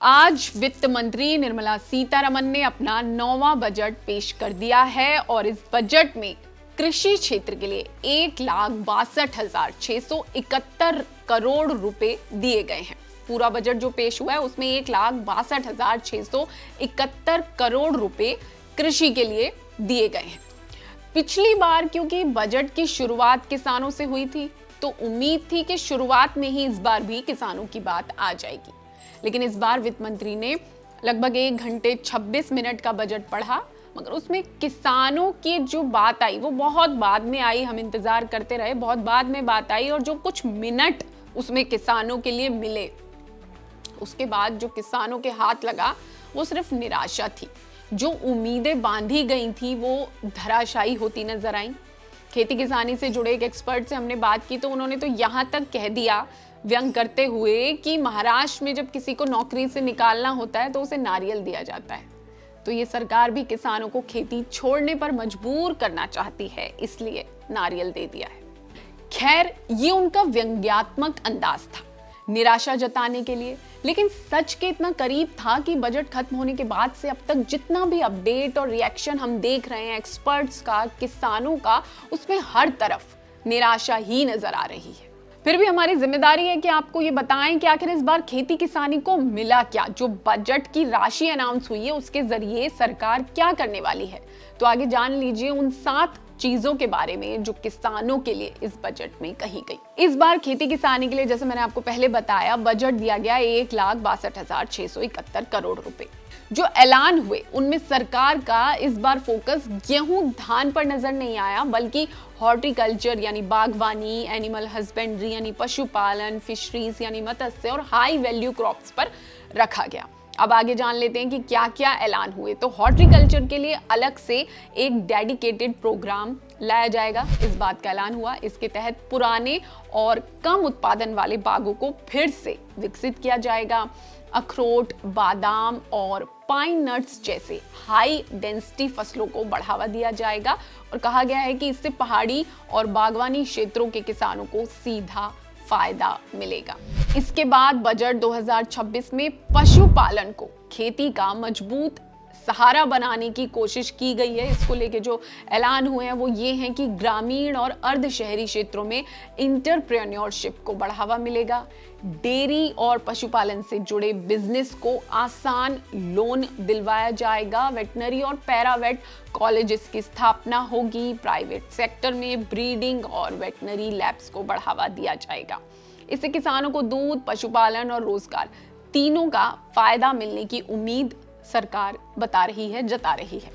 आज वित्त मंत्री निर्मला सीतारमण ने अपना 9वां बजट पेश कर दिया है और इस बजट में कृषि क्षेत्र के लिए 1,62,671 करोड़ रुपए दिए गए हैं। पूरा बजट जो पेश हुआ है उसमें 1,62,671 करोड़ रुपए कृषि के लिए दिए गए हैं। पिछली बार क्योंकि बजट की शुरुआत किसानों से हुई थी तो उम्मीद थी कि शुरुआत में ही इस बार भी किसानों की बात आ जाएगी, लेकिन इस बार वित्त मंत्री ने लगभग 1 घंटे 26 मिनट का बजट पढ़ा, मगर उसमें किसानों की जो बात आई वो बहुत बाद में आई। हम इंतजार करते रहे, बहुत बाद में बात आई और जो कुछ मिनट उसमें किसानों के लिए मिले उसके बाद जो किसानों के हाथ लगा वो सिर्फ निराशा थी। जो उम्मीदें बांधी गई थी वो धराशायी होती नजर आई। खेती किसानी से जुड़े एक एक्सपर्ट से हमने बात की तो उन्होंने तो यहाँ तक कह दिया व्यंग करते हुए कि महाराष्ट्र में जब किसी को नौकरी से निकालना होता है तो उसे नारियल दिया जाता है। तो ये सरकार भी किसानों को खेती छोड़ने पर मजबूर करना चाहती है, इसलिए नारियल दे दिया है। खैर, ये उनका व्यंग्यात्मक अंदाज था निराशा जताने के लिए, लेकिन सच के इतना करीब था कि बजट खत्म होने के बाद से अब तक जितना भी अपडेट और रिएक्शन हम देख रहे हैं एक्सपर्ट्स का, किसानों का, उसमें हर तरफ निराशा ही नजर आ रही है। फिर भी हमारी जिम्मेदारी है कि आपको ये बताएं कि आखिर इस बार खेती किसानी को मिला क्या। जो बजट की राशि अनाउंस हुई है उसके जरिए सरकार क्या करने वाली है, तो आगे जान लीजिए उन 7 चीजों के बारे में जो किसानों के लिए इस बजट में कही गई। इस बार खेती किसानी के लिए जैसे मैंने आपको पहले बताया बजट दिया गया 1,62,671 करोड़ रुपए। जो ऐलान हुए उनमें सरकार का इस बार फोकस गेहूं धान पर नजर नहीं आया, बल्कि हॉर्टिकल्चर यानी बागवानी, एनिमल हस्बेंड्री यानी पशुपालन, फिशरीज यानी मत्स्य और हाई वैल्यू क्रॉप्स पर रखा गया। अब आगे जान लेते हैं कि क्या क्या ऐलान हुए। तो हॉर्टिकल्चर के लिए अलग से एक डेडिकेटेड प्रोग्राम लाया जाएगा, इस बात का ऐलान हुआ। इसके तहत पुराने और कम उत्पादन वाले बागों को फिर से विकसित किया जाएगा। अखरोट, बादाम और पाइन नट्स जैसे हाई डेंसिटी फसलों को बढ़ावा दिया जाएगा और कहा गया है कि इससे पहाड़ी और बागवानी क्षेत्रों के किसानों को सीधा फायदा मिलेगा। इसके बाद बजट 2026 में पशुपालन को खेती का मजबूत सहारा बनाने की कोशिश की गई है। इसको लेके जो ऐलान हुए हैं वो ये हैं कि ग्रामीण और अर्ध शहरी क्षेत्रों में इंटरप्रेन्योरशिप को बढ़ावा मिलेगा। डेयरी और पशुपालन से जुड़े बिजनेस को आसान लोन दिलवाया जाएगा। वेटनरी और पैरावेट कॉलेजेस की स्थापना होगी। प्राइवेट सेक्टर में ब्रीडिंग और वेटनरी लैब्स को बढ़ावा दिया जाएगा। इससे किसानों को दूध, पशुपालन और रोजगार तीनों का फायदा मिलने की उम्मीद सरकार जता रही है।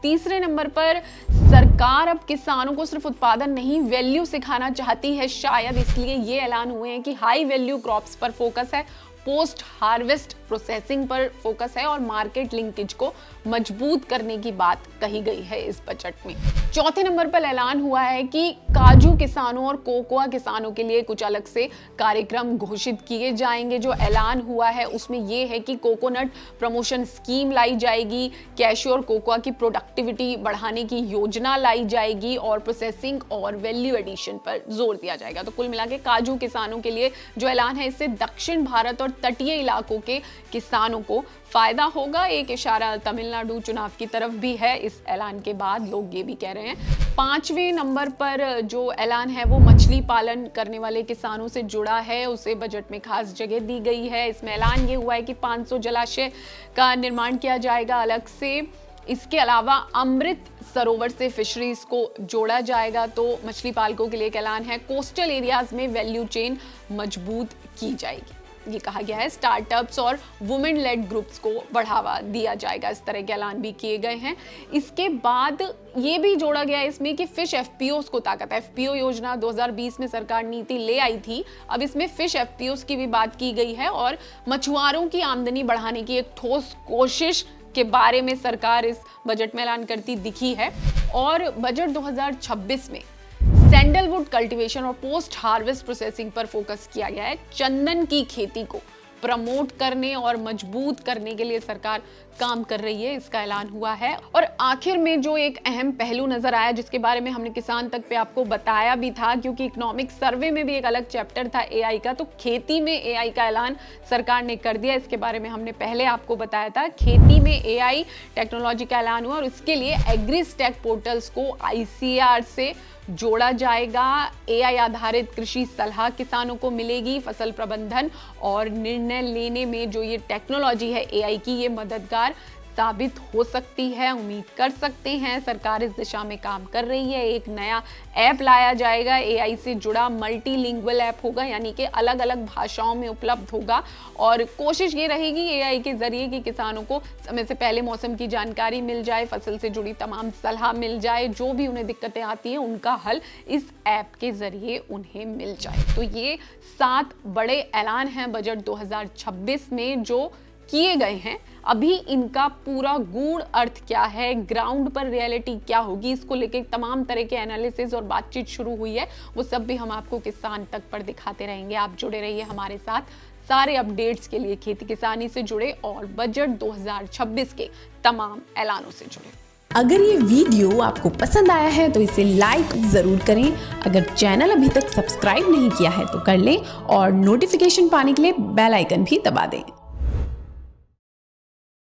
तीसरे नंबर पर सरकार अब किसानों को सिर्फ उत्पादन नहीं वैल्यू सिखाना चाहती है। शायद इसलिए ये ऐलान हुए हैं कि हाई वैल्यू क्रॉप्स पर फोकस है, पोस्ट हार्वेस्ट प्रोसेसिंग पर फोकस है और मार्केट लिंकेज को मजबूत करने की बात कही गई है इस बजट में। चौथे नंबर पर ऐलान हुआ है कि काजू किसानों और कोकोआ किसानों के लिए कुछ अलग से कार्यक्रम घोषित किए जाएंगे। जो ऐलान हुआ है उसमें यह है कि कोकोनट प्रमोशन स्कीम लाई जाएगी, कैश्यू और कोकोआ की प्रोडक्टिविटी बढ़ाने की योजना लाई जाएगी और प्रोसेसिंग और वैल्यू एडिशन पर जोर दिया जाएगा। तो कुल मिला के काजू किसानों के लिए जो ऐलान है इससे दक्षिण भारत और तटीय इलाकों के किसानों को फायदा होगा। एक इशारा तमिलनाडु चुनाव की तरफ भी है इस ऐलान के बाद, लोग ये भी कह रहे हैं। 5वें नंबर पर जो ऐलान है वो मछली पालन करने वाले किसानों से जुड़ा है, उसे बजट में खास जगह दी गई है। इसमें ऐलान ये हुआ है कि 500 जलाशय का निर्माण किया जाएगा अलग से। इसके अलावा अमृत सरोवर से फिशरीज को जोड़ा जाएगा। तो मछली पालकों के लिए एक ऐलान है। कोस्टल एरियाज में वैल्यू चेन मजबूत की जाएगी, ये कहा गया है। स्टार्टअप्स और वुमेन लेड ग्रुप्स को बढ़ावा दिया जाएगा, इस तरह के ऐलान भी किए गए हैं। इसके बाद ये भी जोड़ा गया है इसमें कि फिश एफपीओस को ताकत है। एफपीओ योजना 2020 में सरकार नीति ले आई थी, अब इसमें फिश एफपीओस की भी बात की गई है और मछुआरों की आमदनी बढ़ाने की एक ठोस कोशिश के बारे में सरकार इस बजट में ऐलान करती दिखी है। और बजट 2026 में सैंडलवुड कल्टीवेशन और पोस्ट हार्वेस्ट प्रोसेसिंग पर फोकस किया गया है। चंदन की खेती को प्रमोट करने और मजबूत करने के लिए सरकार काम कर रही है, इसका ऐलान हुआ है। और आखिर में जो एक अहम पहलू नजर आया, जिसके बारे में हमने किसान तक पे आपको बताया भी था, क्योंकि इकोनॉमिक सर्वे में भी एक अलग चैप्टर था एआई का, तो खेती में एआई का ऐलान सरकार ने कर दिया। इसके बारे में हमने पहले आपको बताया था, खेती में एआई टेक्नोलॉजी का ऐलान हुआ और इसके लिए एग्रीस्टैक पोर्टल्स को आईसीएआर से जोड़ा जाएगा। एआई आधारित कृषि सलाह किसानों को मिलेगी। फसल प्रबंधन और निर्णय लेने में जो ये टेक्नोलॉजी है एआई की, ये मददगार साबित हो सकती है। उम्मीद कर सकते हैं सरकार इस दिशा में काम कर रही है। एक नया ऐप लाया जाएगा, एआई से जुड़ा मल्टीलिंगुअल ऐप होगा, यानी कि अलग अलग भाषाओं में उपलब्ध होगा। और कोशिश ये रहेगी एआई के जरिए कि किसानों को समय से पहले मौसम की जानकारी मिल जाए, फसल से जुड़ी तमाम सलाह मिल जाए, जो भी उन्हें दिक्कतें आती हैं उनका हल इस ऐप के जरिए उन्हें मिल जाए। तो ये 7 बड़े ऐलान हैं बजट 2026 में जो किए गए हैं। अभी इनका पूरा गूढ़ अर्थ क्या है, ग्राउंड पर रियलिटी क्या होगी, इसको लेके तमाम तरह के एनालिसिस और बातचीत शुरू हुई है, वो सब भी हम आपको किसान तक पर दिखाते रहेंगे। आप जुड़े रहिए हमारे साथ सारे अपडेट्स के लिए, खेती किसानी से जुड़े और बजट 2026 के तमाम ऐलानों से जुड़े। अगर ये वीडियो आपको पसंद आया है तो इसे लाइक जरूर करें। अगर चैनल अभी तक सब्सक्राइब नहीं किया है तो कर लें और नोटिफिकेशन पाने के लिए बेल आइकन भी दबा दें।